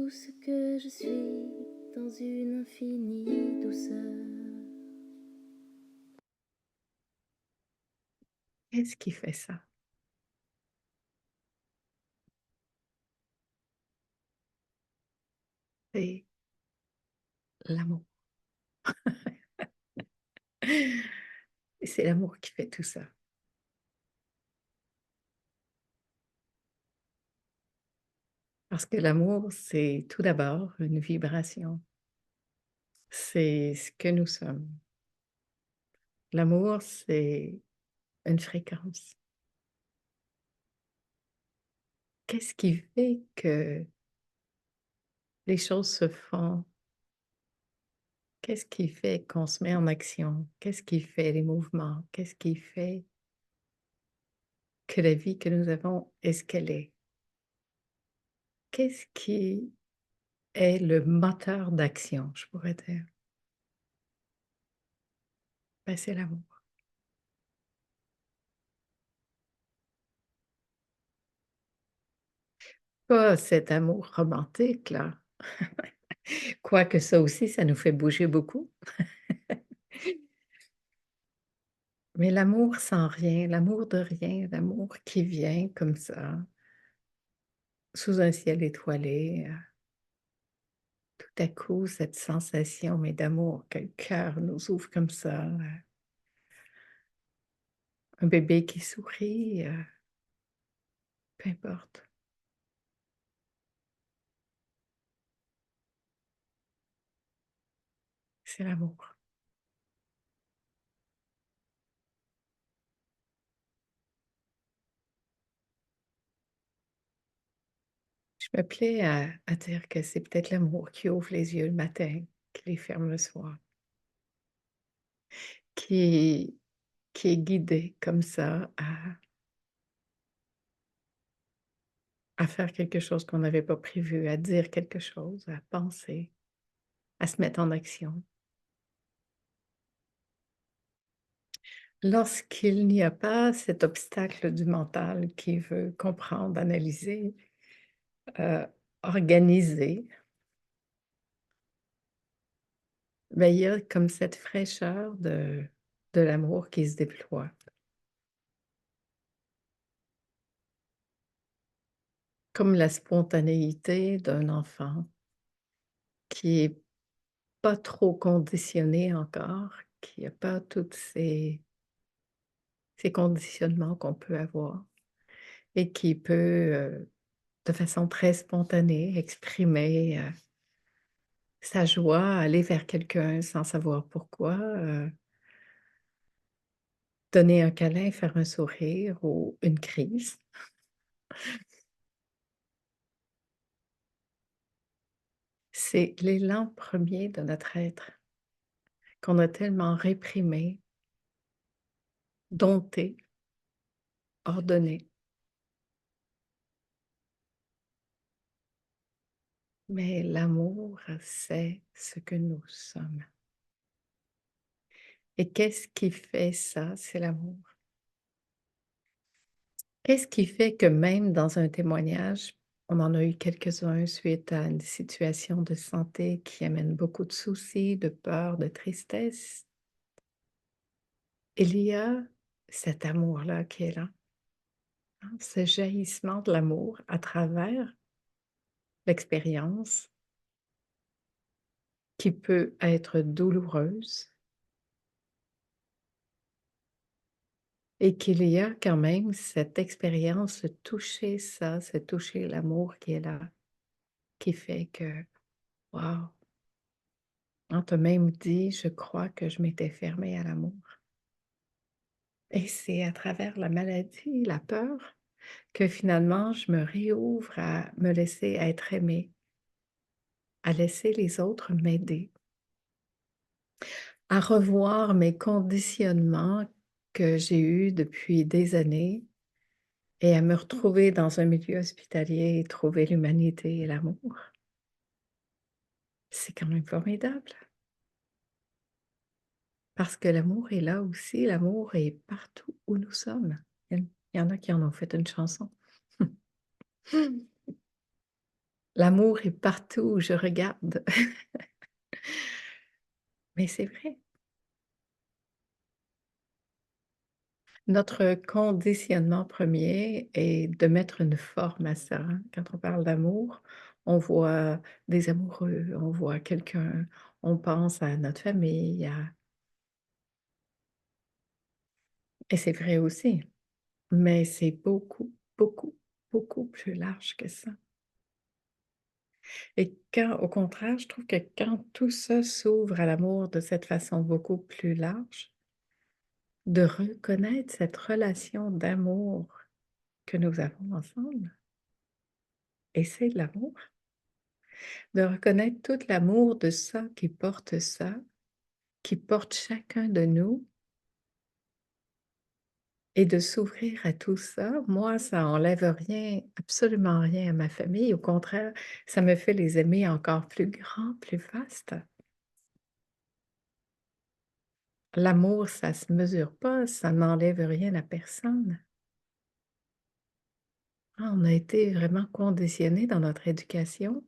tout ce que je suis dans une infinie douceur. Qu'est-ce qui fait ça? C'est l'amour. Et c'est l'amour qui fait tout ça. Parce que l'amour, c'est tout d'abord une vibration. C'est ce que nous sommes. L'amour, c'est une fréquence. Qu'est-ce qui fait que les choses se font? Qu'est-ce qui fait qu'on se met en action? Qu'est-ce qui fait les mouvements? Qu'est-ce qui fait que la vie que nous avons est ce qu'elle est? Qu'est-ce qui est le moteur d'action, je pourrais dire? Ben, c'est l'amour. Pas cet amour romantique là, quoique ça aussi, ça nous fait bouger beaucoup. Mais l'amour sans rien, l'amour de rien, l'amour qui vient comme ça, sous un ciel étoilé, tout à coup, cette sensation, mais d'amour, que le cœur nous ouvre comme ça, un bébé qui sourit, peu importe, c'est l'amour. Je me plais à dire que c'est peut-être l'amour qui ouvre les yeux le matin, qui les ferme le soir, qui qui est guidé comme ça à faire quelque chose qu'on n'avait pas prévu, à dire quelque chose, à penser, à se mettre en action. Lorsqu'il n'y a pas cet obstacle du mental qui veut comprendre, analyser, heu, organiser, ben, il y a comme cette fraîcheur de l'amour qui se déploie. Comme la spontanéité d'un enfant qui est pas trop conditionné encore, qui a pas toutes ces conditionnements qu'on peut avoir et qui peut, de façon très spontanée, exprimer, sa joie, aller vers quelqu'un sans savoir pourquoi, donner un câlin, faire un sourire ou une crise. C'est l'élan premier de notre être qu'on a tellement réprimé, dompté, ordonné. Mais l'amour, c'est ce que nous sommes. Et qu'est-ce qui fait ça? C'est l'amour. Qu'est-ce qui fait que même dans un témoignage, on en a eu quelques-uns suite à une situation de santé qui amène beaucoup de soucis, de peur, de tristesse, il y a cet amour-là qui est là, hein, ce jaillissement de l'amour à travers l'expérience qui peut être douloureuse et qu'il y a quand même cette expérience, ce toucher ça, ce toucher l'amour qui est là, qui fait que, waouh! On t'a même dit: «Je crois que je m'étais fermée à l'amour» et c'est à travers la maladie, la peur, que finalement je me réouvre à me laisser être aimée, à laisser les autres m'aider, à revoir mes conditionnements que j'ai eus depuis des années et à me retrouver dans un milieu hospitalier et trouver l'humanité et l'amour. C'est quand même formidable parce que l'amour est là aussi, l'amour est partout où nous sommes. Il y en a qui en ont fait une chanson. L'amour est partout où je regarde. Mais c'est vrai. Notre conditionnement premier est de mettre une forme à ça, hein. Quand on parle d'amour, on voit des amoureux, on voit quelqu'un, on pense à notre famille, à et c'est vrai aussi, mais c'est beaucoup, beaucoup, beaucoup plus large que ça. Et quand au contraire, je trouve que quand tout ça s'ouvre à l'amour de cette façon beaucoup plus large, de reconnaître cette relation d'amour que nous avons ensemble, et c'est de l'amour. De reconnaître tout l'amour de ça, qui porte chacun de nous et de s'ouvrir à tout ça. Moi, ça enlève rien, absolument rien à ma famille. Au contraire, ça me fait les aimer encore plus grands, plus vastes. L'amour, ça se mesure pas, ça n'enlève rien à personne. Ah, on a été vraiment conditionnés dans notre éducation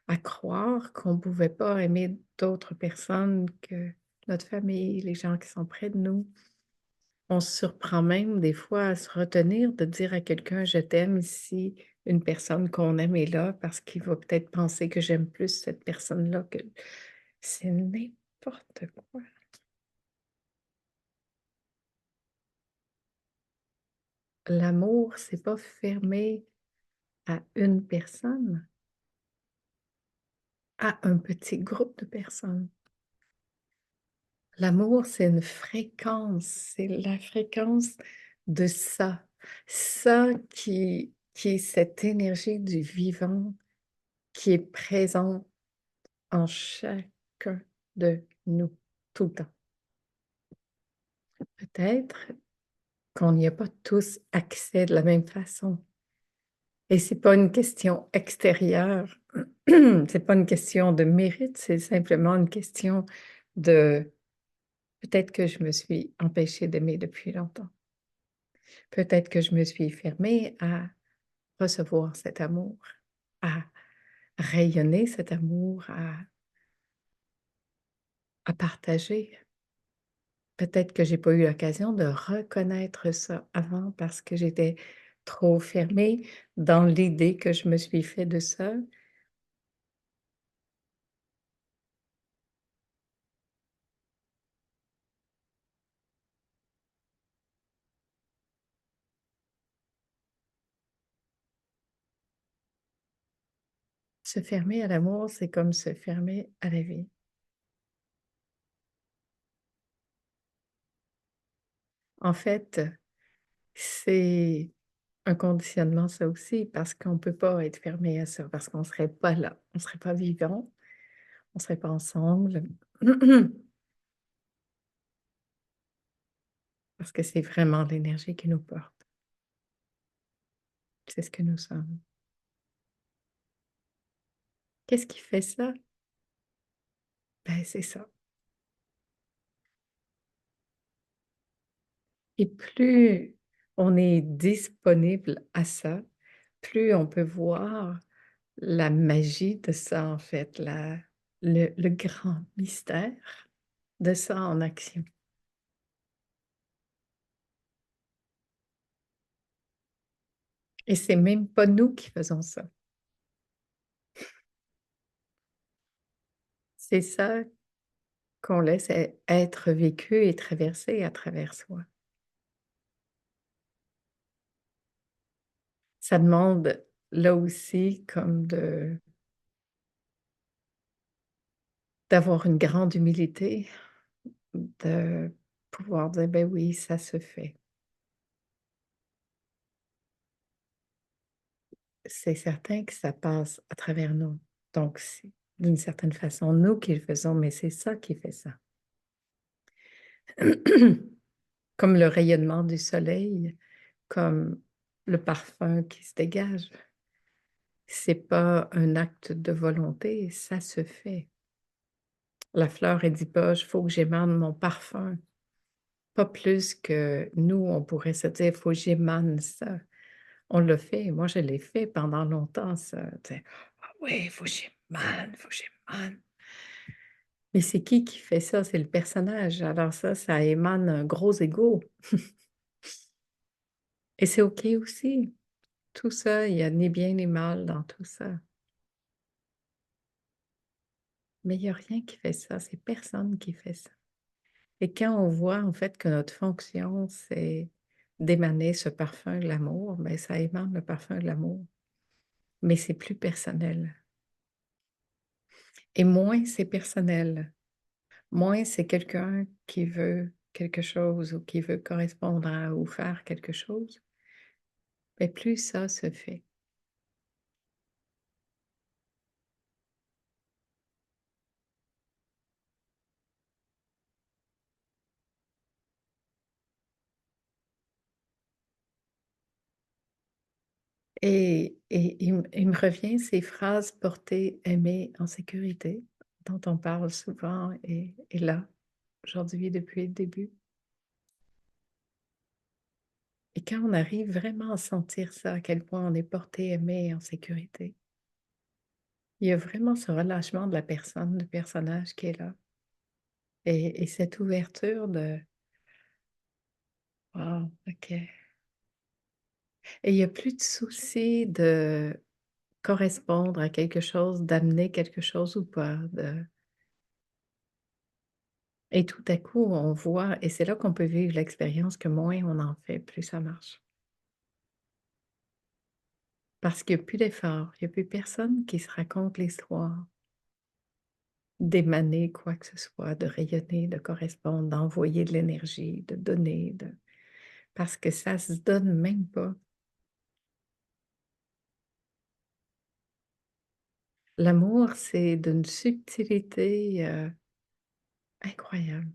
à croire qu'on ne pouvait pas aimer d'autres personnes que notre famille, les gens qui sont près de nous. On se surprend même des fois à se retenir de dire à quelqu'un: «Je t'aime» si une personne qu'on aime est là, parce qu'il va peut-être penser que j'aime plus cette personne-là que c'est n'importe quoi. L'amour, c'est pas fermé à une personne, à un petit groupe de personnes. L'amour, c'est une fréquence, c'est la fréquence de ça. Ça qui est cette énergie du vivant qui est présente en chacun de nous, tout le temps. Peut-être qu'on n'y a pas tous accès de la même façon et c'est pas une question extérieure, c'est pas une question de mérite, c'est simplement une question de peut-être que je me suis empêchée d'aimer depuis longtemps. Peut-être que je me suis fermée à recevoir cet amour, à rayonner cet amour, à partager. Peut-être que j'ai pas eu l'occasion de reconnaître ça avant parce que j'étais trop fermée dans l'idée que je me suis fait de ça. Se fermer à l'amour, c'est comme se fermer à la vie. En fait, c'est un conditionnement ça aussi parce qu'on peut pas être fermé à ça, parce qu'on serait pas là, on serait pas vivant, on serait pas ensemble. Parce que c'est vraiment l'énergie qui nous porte. C'est ce que nous sommes. Qu'est-ce qui fait ça? Ben, c'est ça. Et plus on est disponible à ça, plus on peut voir la magie de ça, en fait, le grand mystère de ça en action. Et c'est même pas nous qui faisons ça. C'est ça qu'on laisse être vécu et traversé à travers soi. Ça demande là aussi comme de d'avoir une grande humilité, de pouvoir dire: «Beh, oui, ça se fait». C'est certain que ça passe à travers nous. Donc c'est d'une certaine façon nous qui le faisons, mais c'est ça qui fait ça. Comme le rayonnement du soleil, comme le parfum qui se dégage. C'est pas un acte de volonté, ça se fait. La fleur, elle dit pas: «Il faut que j'émane mon parfum». Pas plus que nous, on pourrait se dire: «Faut que j'émane ça». On le fait, moi je l'ai fait pendant longtemps ça, tu sais. ouais, Fushiman. Mais c'est qui fait ça? C'est le personnage. Alors ça émane un gros ego et c'est OK aussi. Tout ça, il y a ni bien ni mal dans tout ça. Mais il y a rien qui fait ça, c'est personne qui fait ça. Et quand on voit en fait que notre fonction, c'est d'émaner ce parfum de l'amour, ben ça émane le parfum de l'amour, mais c'est plus personnel et moins c'est personnel, moins c'est quelqu'un qui veut quelque chose ou qui veut correspondre à ou faire quelque chose, mais plus ça se fait. Et il me revient ces phrases portées, aimer en sécurité, dont on parle souvent et là, aujourd'hui depuis le début. Et quand on arrive vraiment à sentir ça, à quel point on est porté, aimé, en sécurité, il y a vraiment ce relâchement de la personne, du personnage qui est là et cette ouverture de: «Waouh, OK» et il y a plus de souci de correspondre à quelque chose, d'amener quelque chose ou pas, de et tout à coup, on voit et c'est là qu'on peut vivre l'expérience que moins on en fait, plus ça marche. Parce qu'il y a plus d'effort, il y a plus personne qui se raconte l'histoire. D'émaner quoi que ce soit, de rayonner, de correspondre, d'envoyer de l'énergie, de donner, de parce que ça se donne même pas. L'amour, c'est d'une subtilité, incroyable.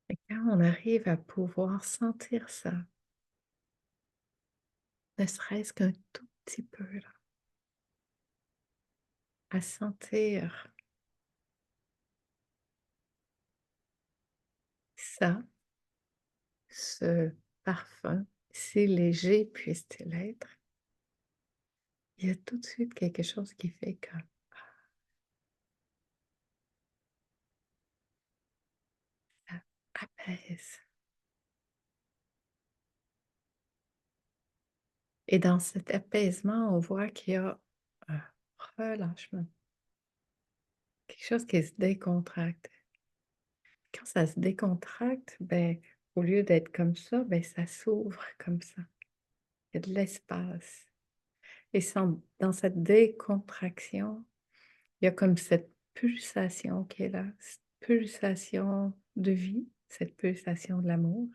Et quand on arrive à pouvoir sentir ça, ne serait-ce qu'un tout petit peu là, à sentir ça, ce parfum, si léger puisse-t-il être, il y a tout de suite quelque chose qui fait que ça apaise. Et dans cet apaisement, on voit qu'il y a un relâchement, quelque chose qui se décontracte. Quand ça se décontracte, ben, au lieu d'être comme ça, ben, ça s'ouvre comme ça. Il y a de l'espace. Et dans cette décontraction, il y a comme cette pulsation qui est là, cette pulsation de vie, cette pulsation de l'amour.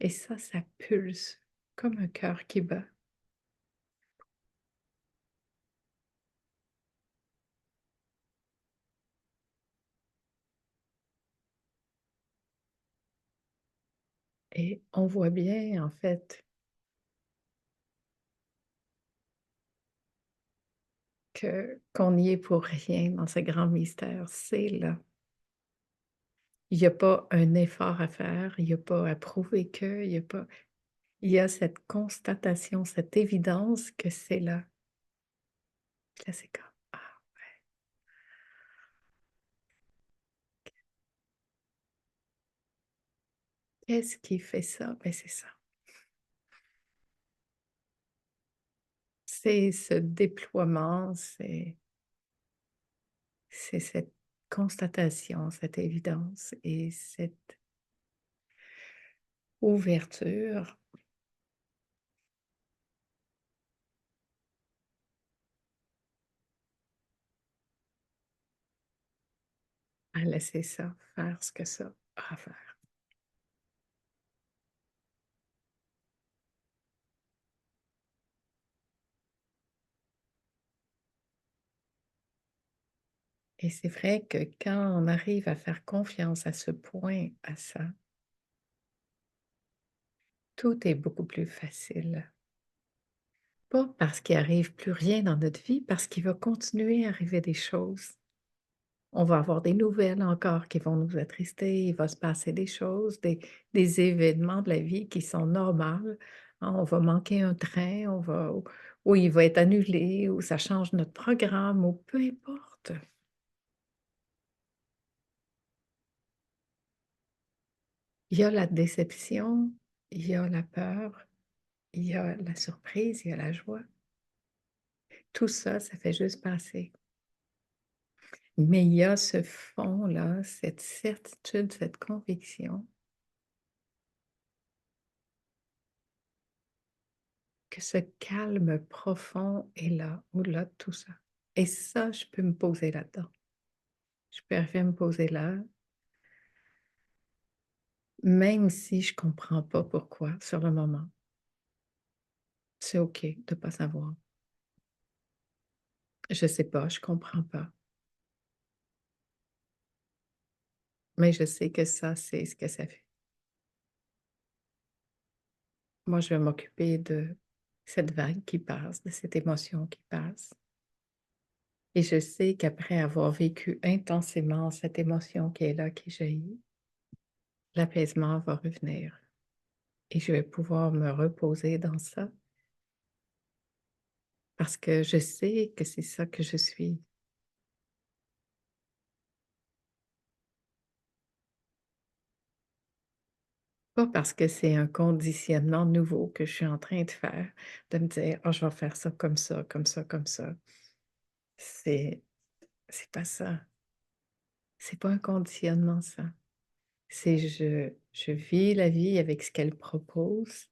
Et ça pulse comme un cœur qui bat. Et on voit bien, en fait, qu'on n'y est pour rien dans ce grand mystère, c'est là. Il y a pas un effort à faire, il y a pas à prouver que, il y a pas il y a cette constatation, cette évidence que c'est là. Là, c'est comme: «Ah, qu'est-ce qui fait ça?» Ben c'est ça. C'est ce déploiement, c'est cette constatation, cette évidence et cette ouverture à laisser ça faire ce que ça a à faire. Et c'est vrai que quand on arrive à faire confiance à ce point, à ça, tout est beaucoup plus facile. Pas parce qu'il arrive plus rien dans notre vie, parce qu'il va continuer à arriver des choses. On va avoir des nouvelles encore qui vont nous attrister, il va se passer des choses, des événements de la vie qui sont normaux, hein. On va manquer un train, on va ou il va être annulé, ou ça change notre programme, ou peu importe. Il y a la déception, il y a la peur, il y a la surprise, il y a la joie. Tout ça, ça fait juste passer. Mais il y a ce fond-là, cette certitude, cette conviction que ce calme profond est là, au-delà de tout ça. Et ça, je peux me poser là-dedans. Je peux arriver à me poser là, même si je comprends pas pourquoi sur le moment. C'est OK de pas savoir. Je sais pas, je comprends pas. Mais je sais que ça, c'est ce que ça fait. Moi, je vais m'occuper de cette vague qui passe, de cette émotion qui passe. Et je sais qu'après avoir vécu intensément cette émotion qui est là, qui jaillit, l'apaisement va revenir et je vais pouvoir me reposer dans ça parce que je sais que c'est ça que je suis. Pas parce que c'est un conditionnement nouveau que je suis en train de faire, de me dire: «Oh, je vais faire ça comme ça, comme ça, comme ça». C'est c'est pas ça. C'est pas un conditionnement ça. C'est je vis la vie avec ce qu'elle propose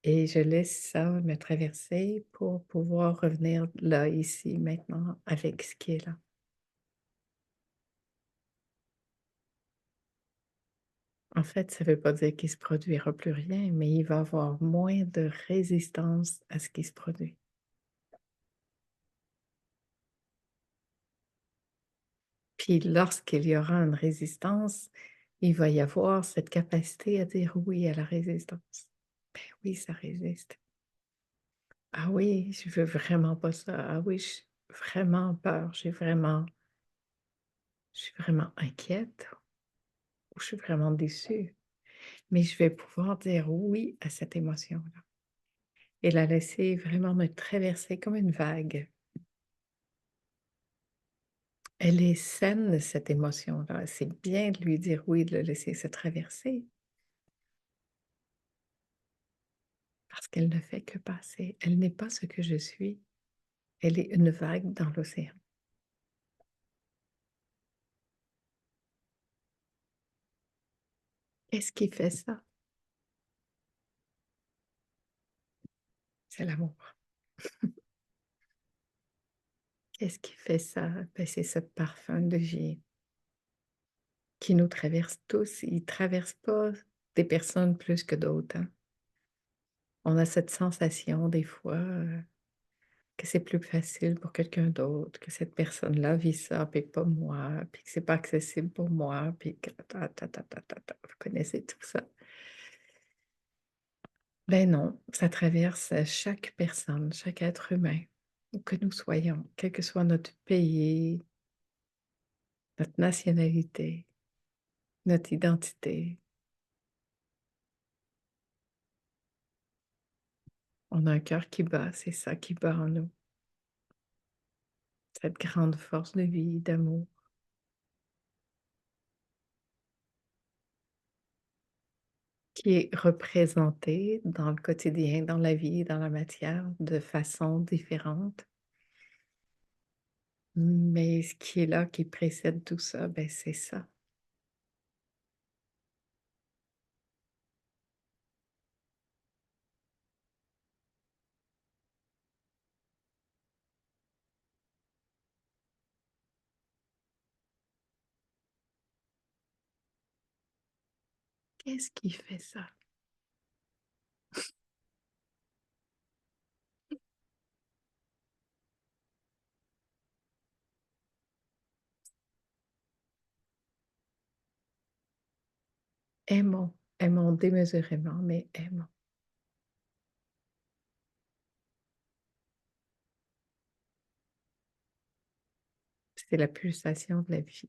et je laisse ça me traverser pour pouvoir revenir là, ici, maintenant, avec ce qui est là. En fait, ça veut pas dire qu'il se produira plus rien, mais il va y avoir moins de résistance à ce qui se produit. Puis lorsqu'il y aura une résistance, il va y avoir cette capacité à dire oui à la résistance. Ben oui, ça résiste. Ah oui, je veux vraiment pas ça. Ah oui, j'ai vraiment peur. Je suis vraiment inquiète ou je suis vraiment déçue. Mais je vais pouvoir dire oui à cette émotion-là et la laisser vraiment me traverser comme une vague. Elle est saine, cette émotion-là. C'est bien de lui dire oui, de le laisser se traverser parce qu'elle ne fait que passer. Elle n'est pas ce que je suis. Elle est une vague dans l'océan. Qu'est-ce qui fait ça? C'est l'amour. Qu'est-ce qui fait ça? Ben, c'est ce parfum de vie qui nous traverse tous. Il ne traverse pas des personnes plus que d'autres, hein. On a cette sensation des fois, que c'est plus facile pour quelqu'un d'autre, que cette personne-là vit ça, puis pas moi, puis que c'est pas accessible pour moi, puis que vous connaissez tout ça. Ben non, ça traverse, chaque personne, chaque être humain, où que nous soyons, quel que soit notre pays, notre nationalité, notre identité. On a un cœur qui bat, c'est ça qui bat en nous, cette grande force de vie, d'amour, qui est représentée dans le quotidien, dans la vie, dans la matière, de façon différente. Mais ce qui est là, qui précède tout ça, ben, c'est ça. Qu'est-ce qui fait ça? Aimons, aimons démesurément, mais aimons. C'est la pulsation de la vie.